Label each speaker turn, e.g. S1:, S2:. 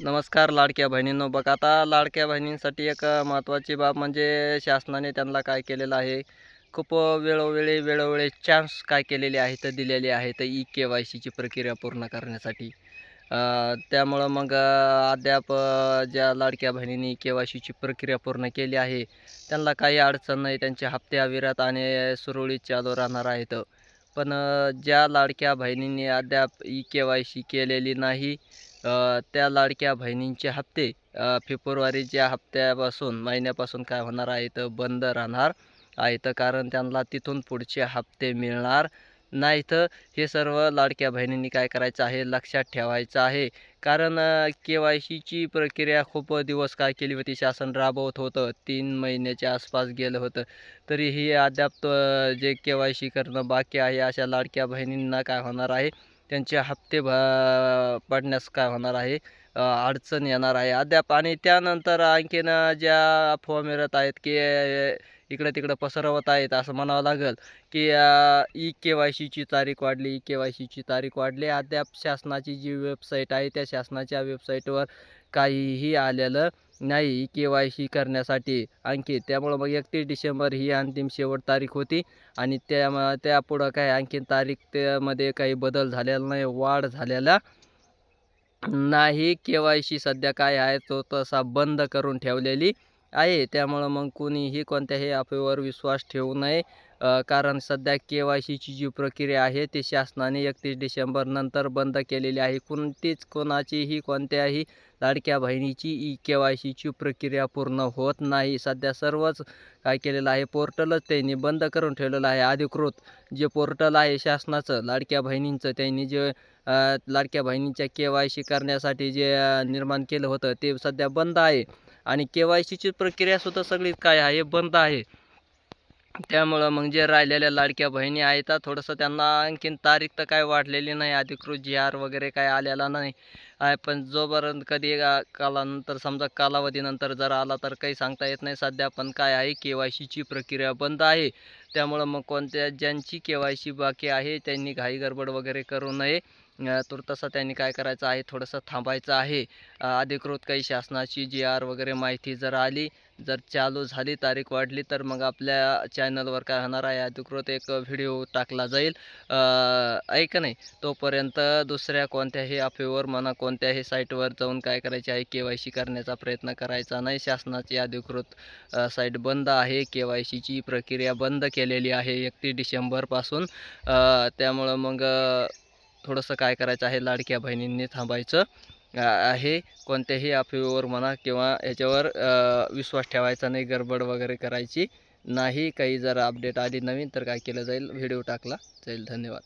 S1: नमस्कार लाडक्या बहिणींनो. बघा आता लाडक्या बहिणींसाठी एक महत्त्वाची बाब म्हणजे शासनाने त्यांना काय केलेलं आहे, खूप वेळोवेळी चान्स काय केलेले आहेत दिलेले आहेत ई-के-वाय-सीची प्रक्रिया पूर्ण करण्यासाठी. त्यामुळं मग अद्याप ज्या लाडक्या बहिणींनी के-वाय-सीची प्रक्रिया पूर्ण केली आहे, त्यांना काही अडचण नाही. त्यांचे हप्ते अविरत आणि सुरळीत चालू राहणार आहेत. पण ज्या लाडक्या बहिणींनी अद्याप ई-के-वाय-सी केलेली नाही, त्या लाडक्या बहिणींचे हप्ते फेब्रुवारीच्या हप्त्यापासून महिन्यापासून काय होणार आहेत, बंद राहणार आहेत. कारण त्यांना तिथून पुढचे हप्ते मिळणार नाहीत. हे सर्व लाडक्या बहिणींनी काय करायचं आहे, लक्षात ठेवायचं आहे. कारण के-वाय-सीची प्रक्रिया खूप दिवस काय केली होती, शासन राबवत होतं. 3 महिन्याच्या आसपास गेलं होतं. तरीही अद्याप जे के-वाय-सी करणं बाकी आहे, अशा लाडक्या बहिणींना काय होणार आहे, त्यांचे हप्ते पडण्यास काय होणार आहे, अडचण येणार आहे अद्याप. आणि त्यानंतर आणखीन ज्या अफवा मिळत आहेत, की इकडं-तिकडं पसरवत आहेत असं म्हणावं लागेल, की ई-के-वाय-सीची तारीख वाढली, ई-के-वाय-सीची तारीख वाढली. अद्याप शासनाची जी वेबसाईट आहे, त्या शासनाच्या वेबसाईटवर काहीही आलेलं नाही ई-के-वाय-सी करण्यासाठी आणखी. त्यामुळं मग 31 डिसेंबर ही अंतिम शेवट तारीख होती आणि त्यापुढं काय आणखीन तारीख त्यामध्ये काही बदल झालेला नाही, वाढ झालेला नाही. के-वाय-सी सध्या काय आहे, तो तसा बंद करून ठेवलेली आहे. त्यामुळं मग कोणीही कोणत्याही अफवेवर विश्वास ठेवू नये. कारण सध्या के-वाय-सीची जी प्रक्रिया आहे, ती शासनाने 31 डिसेंबर नंतर बंद केलेली आहे. कोणाचीही कोणत्याही लाडक्या बहिणीची ई-के-वाय-सीची प्रक्रिया पूर्ण होत नाही. सध्या सर्वच काय केलेलं आहे, पोर्टलच त्यांनी बंद करून ठेवलेलं आहे. अधिकृत जे पोर्टल आहे शासनाचं लाडक्या बहिणींचं, त्यांनी जे लाडक्या बहिणींच्या के-वाय-सी करण्यासाठी जे निर्माण केलं होतं, ते सध्या बंद आहे. आणि के-वाय-सीची प्रक्रियासुद्धा सगळी काय आहे, बंद आहे. त्यामुळं मग जे राहिलेल्या लाडक्या बहिणी आहेत, थोडंसं त्यांना आणखीन तारीख तर काय वाढलेली नाही, अधिकृत जी-आर वगैरे काय आलेला नाही आहे. पण जोपर्यंत कधी कालानंतर समजा कालावधीनंतर जर आला तर काही सांगता येत नाही. सध्या पण काय आहे, के-वाय-सीची प्रक्रिया बंद आहे. त्यामुळं मग ज्यांची के-वाय-सी बाकी आहे, त्यांनी घाई गडबड वगैरे करू नये. तुर्तास त्यांनी काय करायचं आहे, थोडंसं थांबायचं आहे. अधिकृत काही शासनाची जी-आर वगैरे माहिती जर आली, जर चालू झाली, तारीख वाढली, तर मग आपल्या चॅनलवर काय होणार आहे, अधिकृत एक व्हिडिओ टाकला जाईल. आहे का नाही. तोपर्यंत दुसऱ्या कोणत्याही अफवेवर म्हणा, कोणत्याही साईटवर जाऊन काय करायचे आहे, के-वाय-सी करण्याचा प्रयत्न करायचा नाही. शासनाची अधिकृत साईट बंद आहे. के-वाय-सीची प्रक्रिया बंद केलेली आहे 31 डिसेंबरपासून. त्यामुळं मग थोडंसं काय करायचं आहे, लाडक्या बहिणींनी थांबायचं आहे. कोणत्याही अफवेवर म्हणा किंवा ह्याच्यावर विश्वास ठेवायचा नाही, गडबड वगैरे करायची नाही. काही जर अपडेट आली नवीन तर काय केलं जाईल, व्हिडिओ टाकला जाईल. धन्यवाद.